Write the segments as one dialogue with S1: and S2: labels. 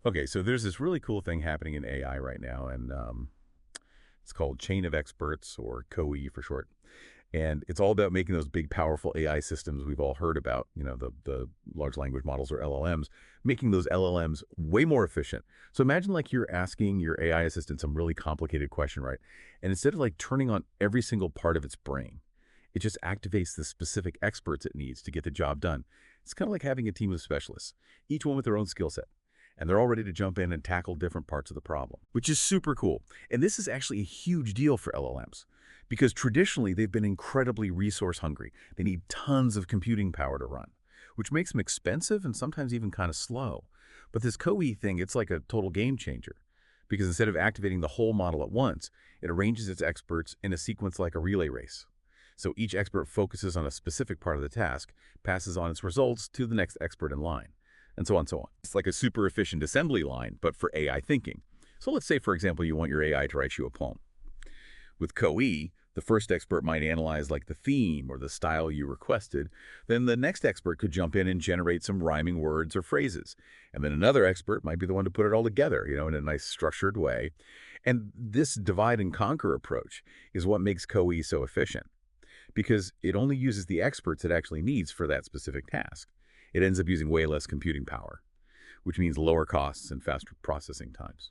S1: Okay, so there's this really cool thing happening in AI right now, and it's called Chain of Experts, or CoE for short. And it's all about making those big, powerful AI systems we've all heard about, the large language models or LLMs, making those LLMs way more efficient. So imagine like you're asking your AI assistant some really complicated question, right? And instead of like turning on every single part of its brain, it just activates the specific experts it needs to get the job done. It's kind of like having a team of specialists, each one with their own skill set. And they're all ready to jump in and tackle different parts of the problem, which is super cool. And this is actually a huge deal for LLMs because traditionally they've been incredibly resource hungry. They need tons of computing power to run, which makes them expensive and sometimes even kind of slow. But this CoE thing, it's like a total game changer because instead of activating the whole model at once, it arranges its experts in a sequence like a relay race. So each expert focuses on a specific part of the task, passes on its results to the next expert in line, and so on and so on. It's like a super efficient assembly line, but for AI thinking. So let's say, for example, you want your AI to write you a poem. With CoE, the first expert might analyze like the theme or the style you requested. Then the next expert could jump in and generate some rhyming words or phrases. And then another expert might be the one to put it all together, in a nice structured way. And this divide and conquer approach is what makes CoE so efficient because it only uses the experts it actually needs for that specific task. It ends up using way less computing power, which means lower costs and faster processing times.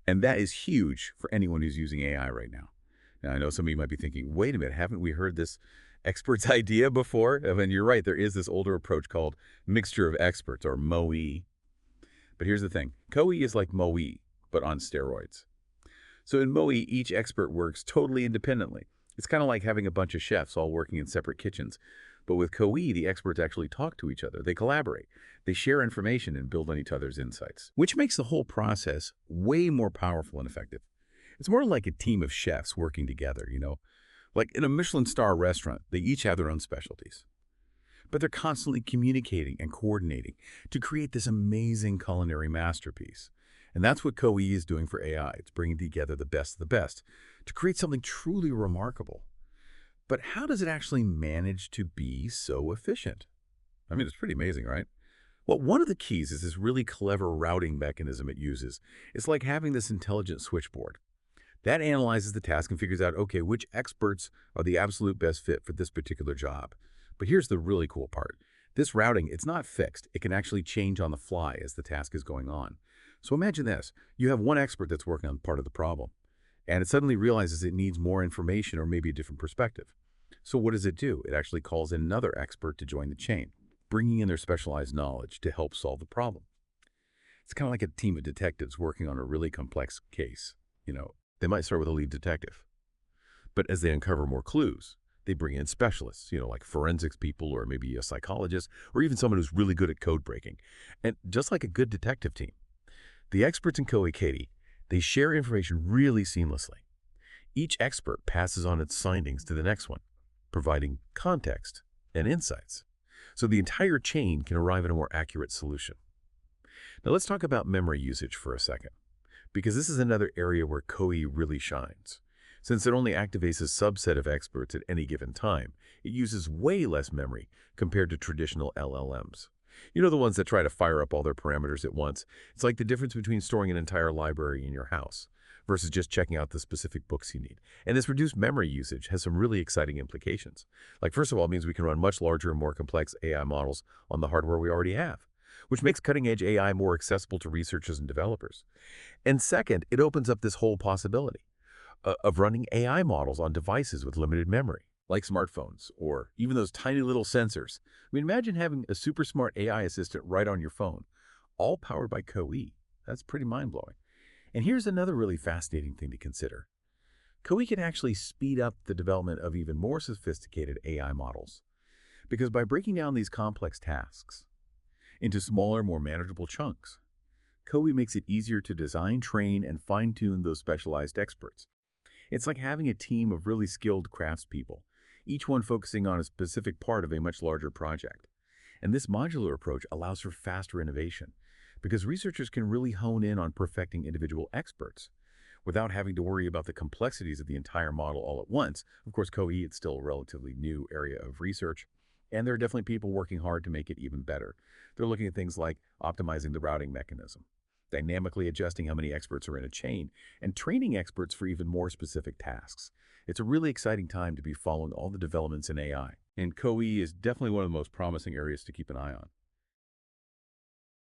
S1: And that is huge for anyone who's using AI right now. Now, I know some of you might be thinking, wait a minute, haven't we heard this experts idea before? I mean, you're right, there is this older approach called mixture of experts, or MoE. But here's the thing. CoE is like MoE, but on steroids. So in MoE, each expert works totally independently. It's kind of like having a bunch of chefs all working in separate kitchens. But with CoE, the experts actually talk to each other. They collaborate. They share information and build on each other's insights, which makes the whole process way more powerful and effective. It's more like a team of chefs working together. Like in a Michelin star restaurant, they each have their own specialties. But they're constantly communicating and coordinating to create this amazing culinary masterpiece. And that's what CoE is doing for AI. It's bringing together the best of the best to create something truly remarkable. But how does it actually manage to be so efficient? I mean, it's pretty amazing, right? Well, one of the keys is this really clever routing mechanism it uses. It's like having this intelligent switchboard. That analyzes the task and figures out, okay, which experts are the absolute best fit for this particular job. But here's the really cool part. This routing, it's not fixed. It can actually change on the fly as the task is going on. So imagine this. You have one expert that's working on part of the problem, and it suddenly realizes it needs more information or maybe a different perspective. So what does it do? It actually calls in another expert to join the chain, bringing in their specialized knowledge to help solve the problem. It's kind of like a team of detectives working on a really complex case. They might start with a lead detective, but as they uncover more clues, they bring in specialists, like forensics people or maybe a psychologist or even someone who's really good at code breaking. And just like a good detective team, the experts in CoE Katie, they share information really seamlessly. Each expert passes on its findings to the next one, providing context and insights. So the entire chain can arrive at a more accurate solution. Now let's talk about memory usage for a second, because this is another area where CoE really shines. Since it only activates a subset of experts at any given time, it uses way less memory compared to traditional LLMs. The ones that try to fire up all their parameters at once. It's like the difference between storing an entire library in your house versus just checking out the specific books you need. And this reduced memory usage has some really exciting implications. Like, first of all, it means we can run much larger and more complex AI models on the hardware we already have, which makes cutting-edge AI more accessible to researchers and developers. And second, it opens up this whole possibility of running AI models on devices with limited memory, like smartphones or even those tiny little sensors. I mean, imagine having a super smart AI assistant right on your phone, all powered by CoE. That's pretty mind-blowing. And here's another really fascinating thing to consider. CoE can actually speed up the development of even more sophisticated AI models. Because by breaking down these complex tasks into smaller, more manageable chunks, CoE makes it easier to design, train, and fine-tune those specialized experts. It's like having a team of really skilled craftspeople, each one focusing on a specific part of a much larger project. And this modular approach allows for faster innovation because researchers can really hone in on perfecting individual experts without having to worry about the complexities of the entire model all at once. Of course, CoE is still a relatively new area of research, and there are definitely people working hard to make it even better. They're looking at things like optimizing the routing mechanism, dynamically adjusting how many experts are in a chain, and training experts for even more specific tasks. It's a really exciting time to be following all the developments in AI, and CoE is definitely one of the most promising areas to keep an eye on.